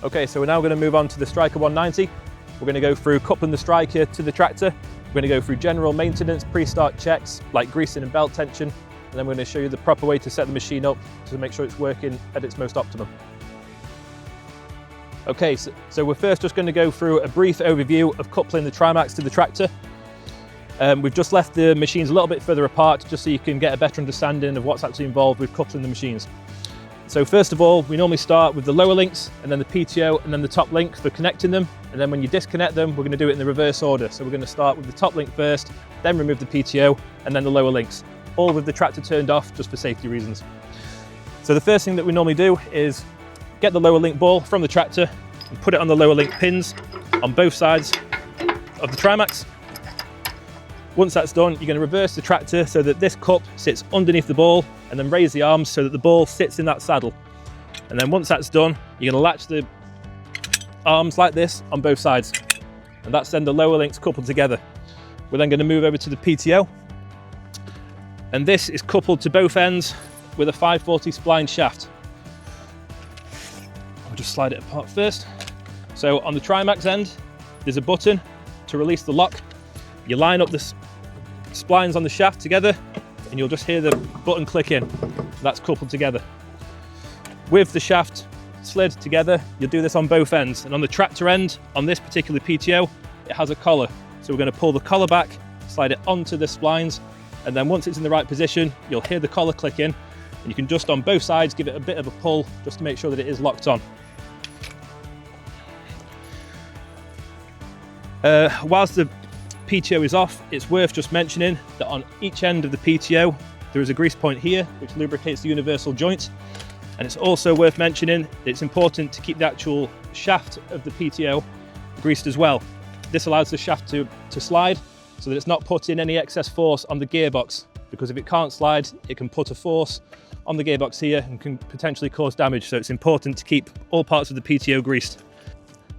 Okay, so we're now going to move on to the Striker 190. We're going to go through coupling the Striker to the tractor. We're going to go through general maintenance, pre-start checks like greasing and belt tension, and then we're going to show you the proper way to set the machine up to make sure it's working at its most optimum. Okay, so we're first just going to go through a brief overview of coupling the Trimax to the tractor. We've just left the machines a little bit further apart just so you can get a better understanding of what's actually involved with coupling the machines. So first of all, we normally start with the lower links and then the PTO and then the top link for connecting them. And then when you disconnect them, we're going to do it in the reverse order. So we're going to start with the top link first, then remove the PTO and then the lower links, all with the tractor turned off just for safety reasons. So the first thing that we normally do is get the lower link ball from the tractor and put it on the lower link pins on both sides of the Trimax. Once that's done, you're going to reverse the tractor so that this cup sits underneath the ball and then raise the arms so that the ball sits in that saddle. And then once that's done, you're going to latch the arms like this on both sides. And that's then the lower links coupled together. We're then going to move over to the PTO. And this is coupled to both ends with a 540 spline shaft. I'll just slide it apart first. So on the Trimax end, there's a button to release the lock. You line up the splines on the shaft together and you'll just hear the button click in. That's coupled together. With the shaft slid together, you'll do this on both ends. And on the tractor end, on this particular PTO, it has a collar. So we're going to pull the collar back, slide it onto the splines, and then once it's in the right position, you'll hear the collar click in. And you can just on both sides give it a bit of a pull just to make sure that it is locked on. Whilst the PTO is off, it's worth just mentioning that on each end of the PTO there is a grease point here which lubricates the universal joint, and it's also worth mentioning that it's important to keep the actual shaft of the PTO greased as well. This allows the shaft to slide so that it's not putting any excess force on the gearbox, because if it can't slide it can put a force on the gearbox here and can potentially cause damage, so it's important to keep all parts of the PTO greased.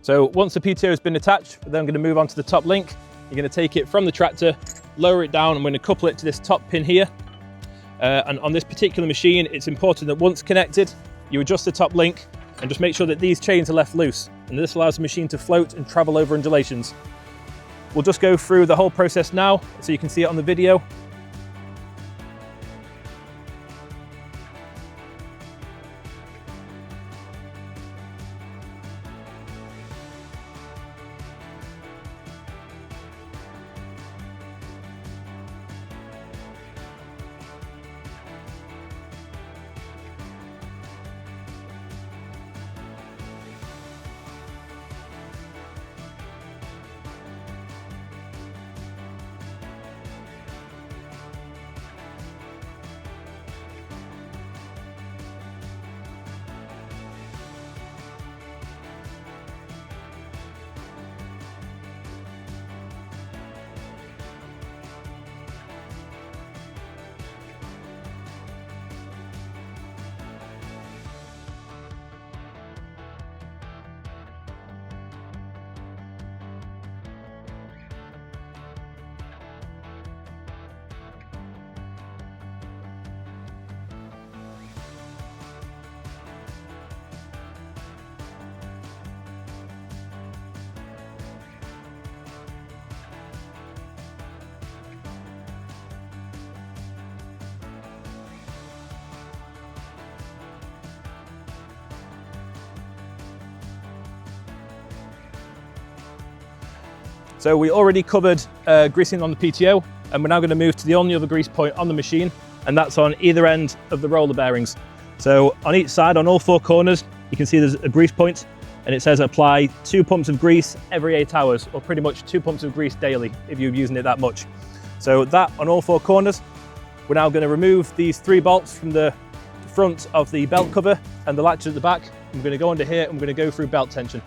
So once the PTO has been attached, we're then going to move on to the top link. You're going to take it from the tractor, lower it down, and we're going to couple it to this top pin here. And on this particular machine, it's important that once connected, you adjust the top link and just make sure that these chains are left loose. And this allows the machine to float and travel over undulations. We'll just go through the whole process now so you can see it on the video. So we already covered greasing on the PTO, and we're now going to move to the only other grease point on the machine, and that's on either end of the roller bearings. So on each side, on all four corners, you can see there's a grease point, and it says apply 2 pumps of grease every 8 hours, or pretty much 2 pumps of grease daily if you're using it that much. So that on all four corners. We're now going to remove these 3 bolts from the front of the belt cover and the latches at the back. I'm going to go under here and we're going to go through belt tension.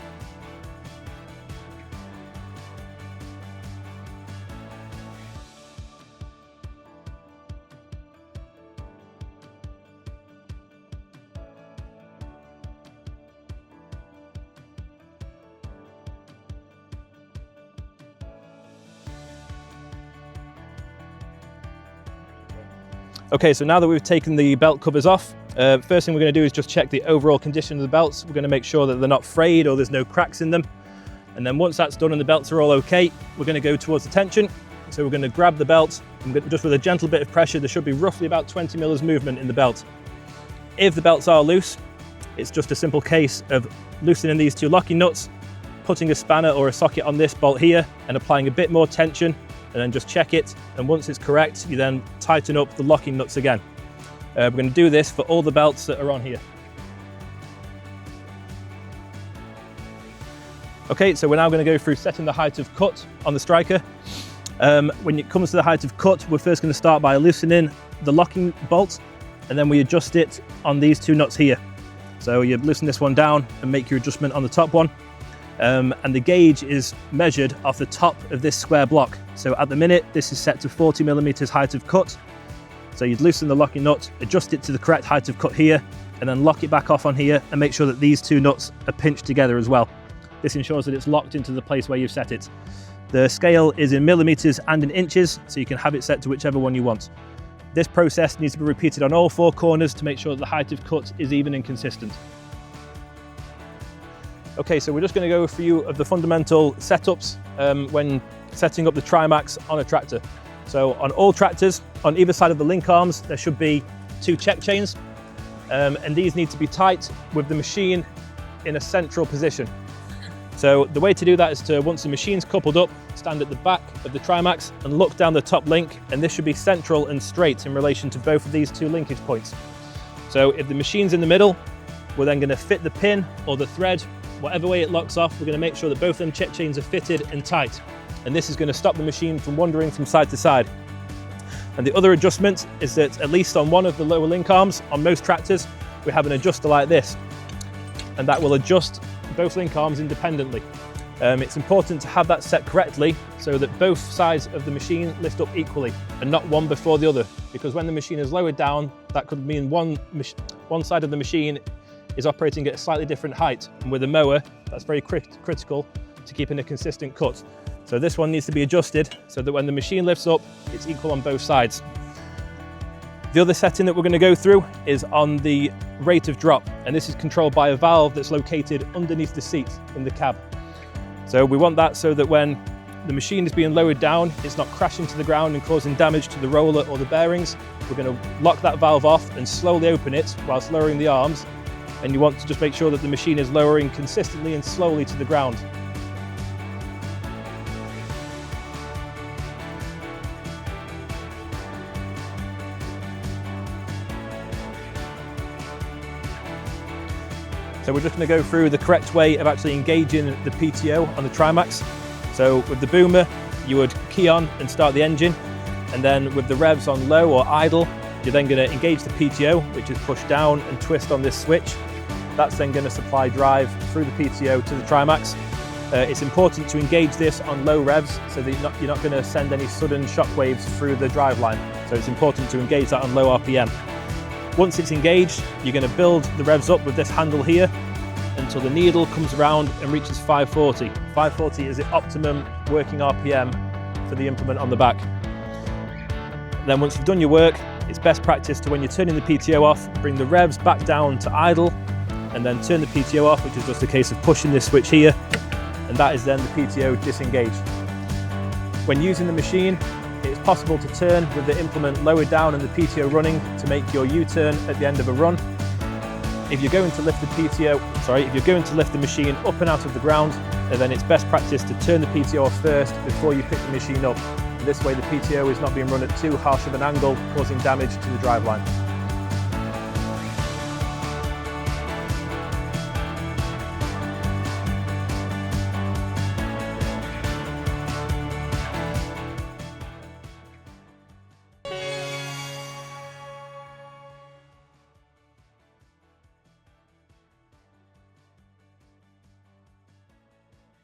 Okay, so now that we've taken the belt covers off, First thing we're going to do is just check the overall condition of the belts. We're going to make sure that they're not frayed or there's no cracks in them. And then once that's done and the belts are all okay, we're going to go towards the tension. So we're going to grab the belt, and just with a gentle bit of pressure, there should be roughly about 20 mils movement in the belt. If the belts are loose, it's just a simple case of loosening these two locking nuts, putting a spanner or a socket on this bolt here and applying a bit more tension, and then just check it. And once it's correct, you then tighten up the locking nuts again. We're going to do this for all the belts that are on here. Okay, so we're now going to go through setting the height of cut on the striker. When it comes to the height of cut, we're first going to start by loosening the locking bolt, and then we adjust it on these two nuts here. So you loosen this one down and make your adjustment on the top one. And the gauge is measured off the top of this square block. So at the minute, this is set to 40 millimeters height of cut. So you'd loosen the locking nut, adjust it to the correct height of cut here, and then lock it back off on here and make sure that these two nuts are pinched together as well. This ensures that it's locked into the place where you've set it. The scale is in millimeters and in inches, so you can have it set to whichever one you want. This process needs to be repeated on all four corners to make sure that the height of cut is even and consistent. Okay, so we're just going to go through a few of the fundamental setups when setting up the Trimax on a tractor. So on all tractors, on either side of the link arms, there should be two check chains, and these need to be tight with the machine in a central position. So the way to do that is to, once the machine's coupled up, stand at the back of the Trimax and look down the top link, and this should be central and straight in relation to both of these two linkage points. So if the machine's in the middle, we're then going to fit the pin or the thread, whatever way it locks off, we're going to make sure that both of them check chains are fitted and tight. And this is going to stop the machine from wandering from side to side. And the other adjustment is that at least on one of the lower link arms, on most tractors, we have an adjuster like this. And that will adjust both link arms independently. It's important to have that set correctly so that both sides of the machine lift up equally and not one before the other, because when the machine is lowered down, that could mean one side of the machine is operating at a slightly different height, and with a mower that's very critical to keeping a consistent cut. So this one needs to be adjusted so that when the machine lifts up, it's equal on both sides. The other setting that we're going to go through is on the rate of drop, and this is controlled by a valve that's located underneath the seat in the cab. So we want that so that when the machine is being lowered down, it's not crashing to the ground and causing damage to the roller or the bearings. We're going to lock that valve off and slowly open it whilst lowering the arms, and you want to just make sure that the machine is lowering consistently and slowly to the ground. So we're just going to go through the correct way of actually engaging the PTO on the Trimax. So with the boomer, you would key on and start the engine, and then with the revs on low or idle, you're then going to engage the PTO, which is push down and twist on this switch. That's then going to supply drive through the PTO to the Trimax. It's important to engage this on low revs so that you're not going to send any sudden shock waves through the drive line. So it's important to engage that on low RPM. Once it's engaged, you're going to build the revs up with this handle here until the needle comes around and reaches 540. 540 is the optimum working RPM for the implement on the back. Then once you've done your work, it's best practice to, when you're turning the PTO off, bring the revs back down to idle and then turn the PTO off, which is just a case of pushing this switch here, and that is then the PTO disengaged. When using the machine, it's possible to turn with the implement lowered down and the PTO running to make your U-turn at the end of a run. If you're going to lift if you're going to lift the machine up and out of the ground, then it's best practice to turn the PTO off first before you pick the machine up. This way the PTO is not being run at too harsh of an angle, causing damage to the driveline.